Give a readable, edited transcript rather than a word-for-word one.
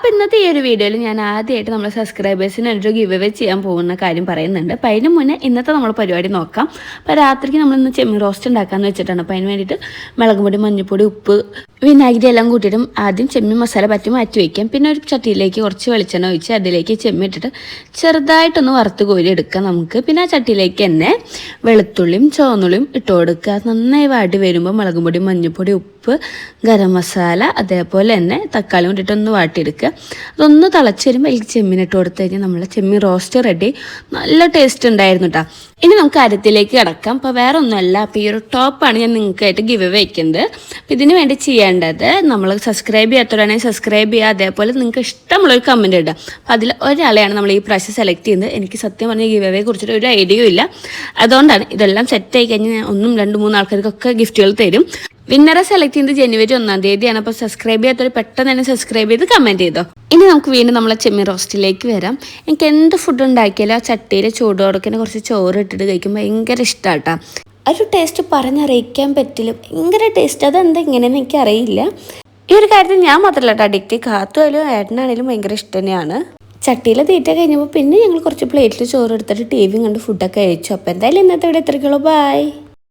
അപ്പോൾ ഇന്നത്തെ ഈ ഒരു വീഡിയോയിൽ ഞാൻ ആദ്യമായിട്ട് നമ്മളെ സബ്സ്ക്രൈബേഴ്സിന് ഒരു ഗിവ് അവേ ചെയ്യാൻ പോകുന്ന കാര്യം പറയുന്നുണ്ട്. അപ്പോൾ അതിന് മുന്നേ ഇന്നത്തെ നമ്മൾ പരിപാടി നോക്കാം. അപ്പോൾ രാത്രിക്ക് നമ്മളിന്ന് ചെമ്മീൻ റോസ്റ്റ് ഉണ്ടാക്കാമെന്ന് വെച്ചിട്ടാണ്. അപ്പോൾ അതിന് വേണ്ടിയിട്ട് മുളക് പൊടി, മഞ്ഞൾപ്പൊടി, ഉപ്പ്, വിനാഗിരി എല്ലാം കൂട്ടിയിട്ടും ആദ്യം ചെമ്മീൻ മസാല പറ്റി മാറ്റി വയ്ക്കാം. പിന്നെ ഒരു ചട്ടിയിലേക്ക് കുറച്ച് വെളിച്ചെണ്ണ ഒഴിച്ച് അതിലേക്ക് ചെമ്മീൻ ഇട്ടിട്ട് ചെറുതായിട്ടൊന്ന് വറുത്ത് കോരി എടുക്കാം നമുക്ക്. പിന്നെ ആ ചട്ടിയിലേക്ക് തന്നെ വെളുത്തുള്ളിയും ചുവന്നുള്ളിയും ഇട്ട് കൊടുക്കുക. നന്നായി വാടി വരുമ്പോൾ മുളക് പൊടി, മഞ്ഞൾപ്പൊടി, ഉപ്പ്, ഗരം മസാല, അതേപോലെ തന്നെ തക്കാളി കൊണ്ടിട്ടൊന്ന് വാട്ടിയെടുക്കുക. അതൊന്ന് തിളച്ച് വരുമ്പോൾ അതിലേക്ക് ചെമ്മീൻ ഇട്ട് കൊടുത്തു കഴിഞ്ഞാൽ നമ്മളെ ചെമ്മീൻ റോസ്റ്റ് റെഡി. നല്ല ടേസ്റ്റ് ഉണ്ടായിരുന്നു കേട്ടോ. ഇനി നമുക്ക് അരത്തിലേക്ക് കിടക്കാം. അപ്പോൾ വേറെ ഒന്നുമല്ല, അപ്പോൾ ഈ ഒരു ടോപ്പാണ് ഞാൻ നിങ്ങൾക്കായിട്ട് ഗിവ് അവേ വയ്ക്കുന്നത്. അപ്പോൾ ഇതിന് വേണ്ടി ചെയ്യേണ്ടത്, നമ്മൾ സബ്സ്ക്രൈബ് ചെയ്യാത്തവരാണെങ്കിൽ സബ്സ്ക്രൈബ് ചെയ്യുക, അതേപോലെ നിങ്ങൾക്ക് ഇഷ്ടമുള്ളൊരു കമൻറ്റ് ഇടുക. അപ്പോൾ അതിൽ ഒരാളെയാണ് നമ്മൾ ഈ പ്രാവശ്യം സെലക്ട് ചെയ്യുന്നത്. എനിക്ക് സത്യം പറഞ്ഞാൽ ഗിവ് അവേ കുറിച്ചിട്ട് ഒരു ഐഡിയയും ഇല്ല. അതുകൊണ്ടാണ് ഇതെല്ലാം സെറ്റായി കഴിഞ്ഞാൽ ഞാൻ 1, 2, 3 ആൾക്കാർക്കൊക്കെ ഗിഫ്റ്റുകൾ തരും. വിന്നറെ സെലക്ട് ചെയ്യുന്നത് ജനുവരി 1-ാം തീയതിയാണ്. അപ്പോൾ സബ്സ്ക്രൈബ് ചെയ്യാത്തവർ പെട്ടെന്ന് തന്നെ സബ്സ്ക്രൈബ് ചെയ്ത് കമൻറ്റ് ചെയ്തോ. ഇനി നമുക്ക് വീണ്ടും നമ്മളെ ചെമ്മീൻ റോസ്റ്റിലേക്ക് വരാം. എനിക്ക് എന്ത് ഫുഡ് ഉണ്ടാക്കിയാലും ആ ചട്ടിയിൽ ചൂടോടൊക്കെ കുറച്ച് ചോറ് ഇട്ടിട്ട് കഴിക്കുമ്പോൾ ഭയങ്കര ഇഷ്ടമാണ് കേട്ടോ. ഒരു ടേസ്റ്റ് പറഞ്ഞറിയിക്കാൻ പറ്റില്ല, ഭയങ്കര ടേസ്റ്റ്. അതെന്താ ഇങ്ങനെയെന്ന് എനിക്ക് അറിയില്ല. ഈ ഒരു കാര്യത്തിൽ ഞാൻ മാത്രമല്ല കേട്ടോ അഡിക്റ്റ്. കാത്തുമായാലും ഏട്ടനാണേലും ഭയങ്കര ഇഷ്ടം തന്നെയാണ്. ചട്ടിയിൽ തീറ്റ കഴിഞ്ഞപ്പോൾ പിന്നെ ഞങ്ങൾ കുറച്ച് പ്ലേറ്റിൽ ചോറ് എടുത്തിട്ട് ടി വിയും കണ്ട് ഫുഡൊക്കെ കഴിച്ചു. അപ്പോൾ എന്തായാലും ഇന്നത്തെ ഇവിടെ എത്രയ്ക്കുള്ളൂ. ബൈ.